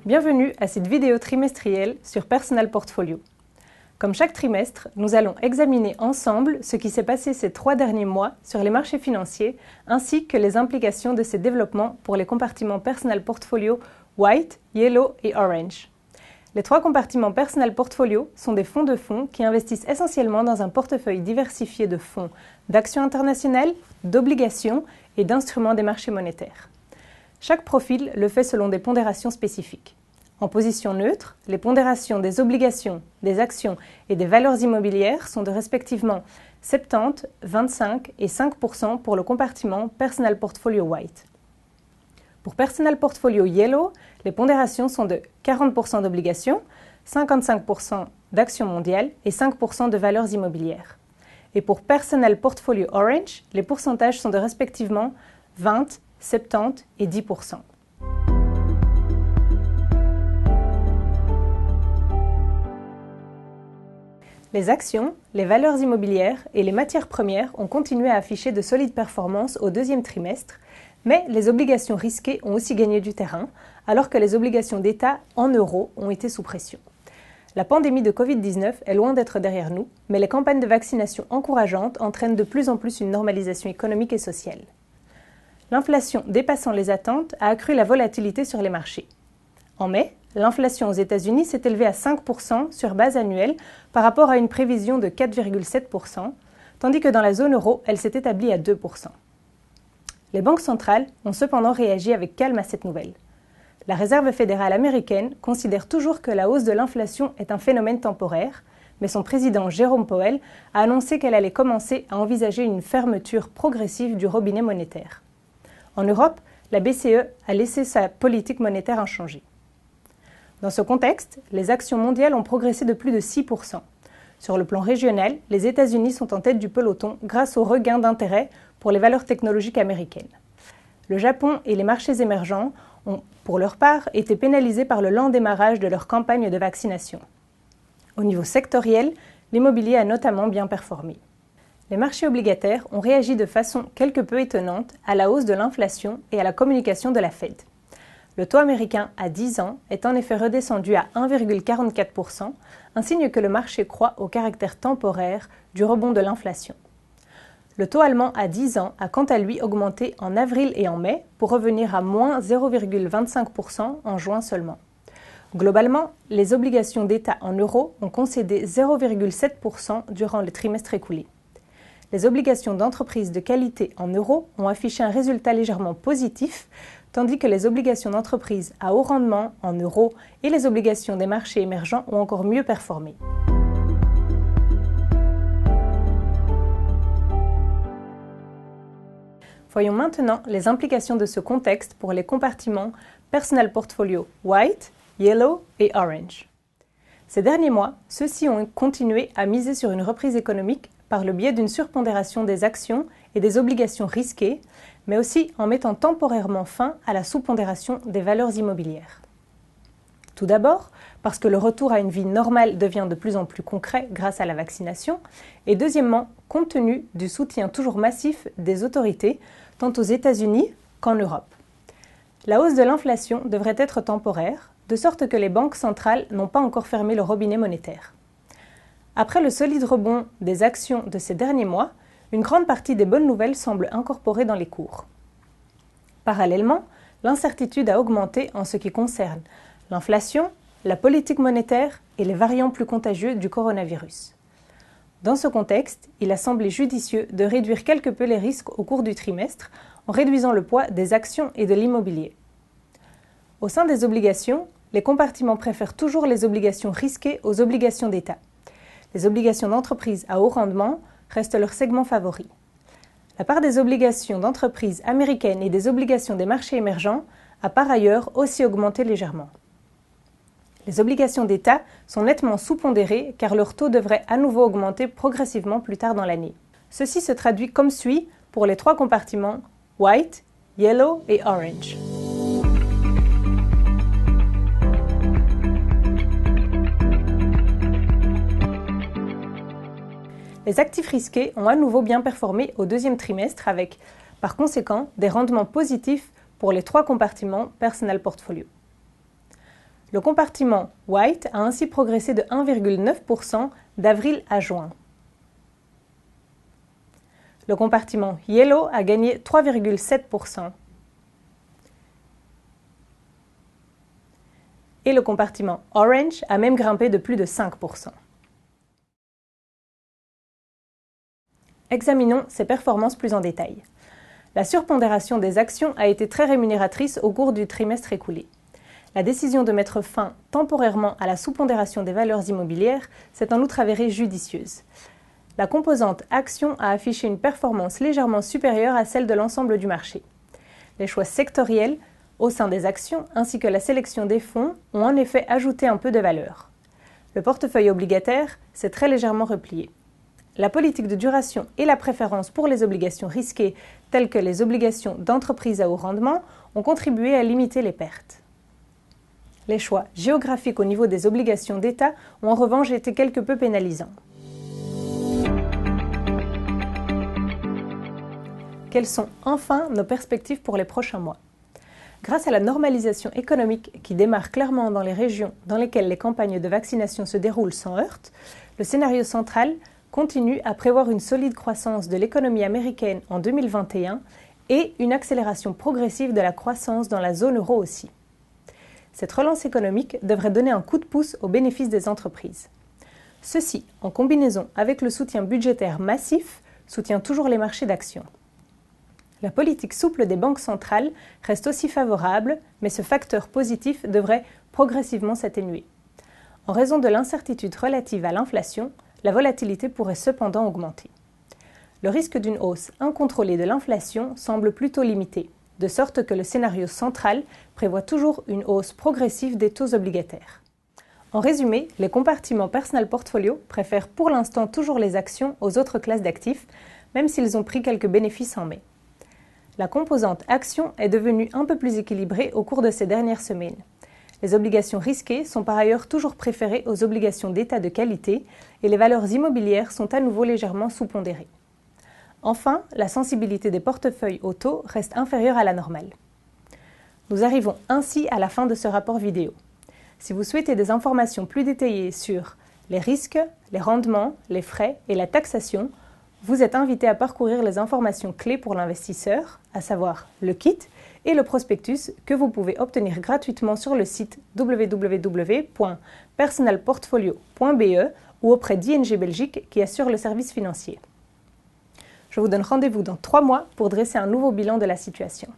Bienvenue à cette vidéo trimestrielle sur Personal Portfolio. Comme chaque trimestre, nous allons examiner ensemble ce qui s'est passé ces 3 derniers mois sur les marchés financiers ainsi que les implications de ces développements pour les compartiments Personal Portfolio White, Yellow et Orange. Les 3 compartiments Personal Portfolio sont des fonds de fonds qui investissent essentiellement dans un portefeuille diversifié de fonds, d'actions internationales, d'obligations et d'instruments des marchés monétaires. Chaque profil le fait selon des pondérations spécifiques. En position neutre, les pondérations des obligations, des actions et des valeurs immobilières sont de respectivement 70, 25 et 5% pour le compartiment Personal Portfolio White. Pour Personal Portfolio Yellow, les pondérations sont de 40% d'obligations, 55% d'actions mondiales et 5% de valeurs immobilières. Et pour Personal Portfolio Orange, les pourcentages sont de respectivement 20, 70 et 10%. Les actions, les valeurs immobilières et les matières premières ont continué à afficher de solides performances au deuxième trimestre, mais les obligations risquées ont aussi gagné du terrain, alors que les obligations d'État en euros ont été sous pression. La pandémie de Covid-19 est loin d'être derrière nous, mais les campagnes de vaccination encourageantes entraînent de plus en plus une normalisation économique et sociale. L'inflation dépassant les attentes a accru la volatilité sur les marchés. En mai, l'inflation aux États-Unis s'est élevée à 5% sur base annuelle par rapport à une prévision de 4,7%, tandis que dans la zone euro, elle s'est établie à 2%. Les banques centrales ont cependant réagi avec calme à cette nouvelle. La Réserve fédérale américaine considère toujours que la hausse de l'inflation est un phénomène temporaire, mais son président Jérôme Powell a annoncé qu'elle allait commencer à envisager une fermeture progressive du robinet monétaire. En Europe, la BCE a laissé sa politique monétaire inchangée. Dans ce contexte, les actions mondiales ont progressé de plus de 6%. Sur le plan régional, les États-Unis sont en tête du peloton grâce au regain d'intérêt pour les valeurs technologiques américaines. Le Japon et les marchés émergents ont, pour leur part, été pénalisés par le lent démarrage de leur campagne de vaccination. Au niveau sectoriel, l'immobilier a notamment bien performé. Les marchés obligataires ont réagi de façon quelque peu étonnante à la hausse de l'inflation et à la communication de la Fed. Le taux américain à 10 ans est en effet redescendu à 1,44%, un signe que le marché croit au caractère temporaire du rebond de l'inflation. Le taux allemand à 10 ans a quant à lui augmenté en avril et en mai pour revenir à moins 0,25% en juin seulement. Globalement, les obligations d'État en euros ont concédé 0,7% durant le trimestre écoulé. Les obligations d'entreprises de qualité en euros ont affiché un résultat légèrement positif, tandis que les obligations d'entreprises à haut rendement en euros et les obligations des marchés émergents ont encore mieux performé. Voyons maintenant les implications de ce contexte pour les compartiments Personal Portfolio White, Yellow et Orange. Ces derniers mois, ceux-ci ont continué à miser sur une reprise économique par le biais d'une surpondération des actions et des obligations risquées, mais aussi en mettant temporairement fin à la sous-pondération des valeurs immobilières. Tout d'abord, parce que le retour à une vie normale devient de plus en plus concret grâce à la vaccination, et deuxièmement, compte tenu du soutien toujours massif des autorités, tant aux États-Unis qu'en Europe. La hausse de l'inflation devrait être temporaire, de sorte que les banques centrales n'ont pas encore fermé le robinet monétaire. Après le solide rebond des actions de ces derniers mois, une grande partie des bonnes nouvelles semble incorporée dans les cours. Parallèlement, l'incertitude a augmenté en ce qui concerne l'inflation, la politique monétaire et les variants plus contagieux du coronavirus. Dans ce contexte, il a semblé judicieux de réduire quelque peu les risques au cours du trimestre en réduisant le poids des actions et de l'immobilier. Au sein des obligations, les compartiments préfèrent toujours les obligations risquées aux obligations d'État. Les obligations d'entreprise à haut rendement restent leur segment favori. La part des obligations d'entreprises américaines et des obligations des marchés émergents a par ailleurs aussi augmenté légèrement. Les obligations d'État sont nettement sous-pondérées car leur taux devrait à nouveau augmenter progressivement plus tard dans l'année. Ceci se traduit comme suit pour les 3 compartiments White, Yellow et Orange. Les actifs risqués ont à nouveau bien performé au deuxième trimestre avec, par conséquent, des rendements positifs pour les 3 compartiments Personal Portfolio. Le compartiment White a ainsi progressé de 1,9% d'avril à juin. Le compartiment Yellow a gagné 3,7%. Et le compartiment Orange a même grimpé de plus de 5%. Examinons ces performances plus en détail. La surpondération des actions a été très rémunératrice au cours du trimestre écoulé. La décision de mettre fin temporairement à la sous-pondération des valeurs immobilières s'est en outre avérée judicieuse. La composante action a affiché une performance légèrement supérieure à celle de l'ensemble du marché. Les choix sectoriels au sein des actions ainsi que la sélection des fonds ont en effet ajouté un peu de valeur. Le portefeuille obligataire s'est très légèrement replié. La politique de duration et la préférence pour les obligations risquées, telles que les obligations d'entreprise à haut rendement, ont contribué à limiter les pertes. Les choix géographiques au niveau des obligations d'État ont en revanche été quelque peu pénalisants. Quelles sont enfin nos perspectives pour les prochains mois? Grâce à la normalisation économique qui démarre clairement dans les régions dans lesquelles les campagnes de vaccination se déroulent sans heurts, le scénario central continue à prévoir une solide croissance de l'économie américaine en 2021 et une accélération progressive de la croissance dans la zone euro aussi. Cette relance économique devrait donner un coup de pouce aux bénéfices des entreprises. Ceci, en combinaison avec le soutien budgétaire massif, soutient toujours les marchés d'actions. La politique souple des banques centrales reste aussi favorable, mais ce facteur positif devrait progressivement s'atténuer. En raison de l'incertitude relative à l'inflation, la volatilité pourrait cependant augmenter. Le risque d'une hausse incontrôlée de l'inflation semble plutôt limité, de sorte que le scénario central prévoit toujours une hausse progressive des taux obligataires. En résumé, les compartiments Personal Portfolio préfèrent pour l'instant toujours les actions aux autres classes d'actifs, même s'ils ont pris quelques bénéfices en mai. La composante action est devenue un peu plus équilibrée au cours de ces dernières semaines. Les obligations risquées sont par ailleurs toujours préférées aux obligations d'État de qualité et les valeurs immobilières sont à nouveau légèrement sous-pondérées. Enfin, la sensibilité des portefeuilles au taux reste inférieure à la normale. Nous arrivons ainsi à la fin de ce rapport vidéo. Si vous souhaitez des informations plus détaillées sur les risques, les rendements, les frais et la taxation, vous êtes invité à parcourir les informations clés pour l'investisseur, à savoir le kit et le prospectus que vous pouvez obtenir gratuitement sur le site www.personalportfolio.be ou auprès d'ING Belgique qui assure le service financier. Je vous donne rendez-vous dans 3 mois pour dresser un nouveau bilan de la situation.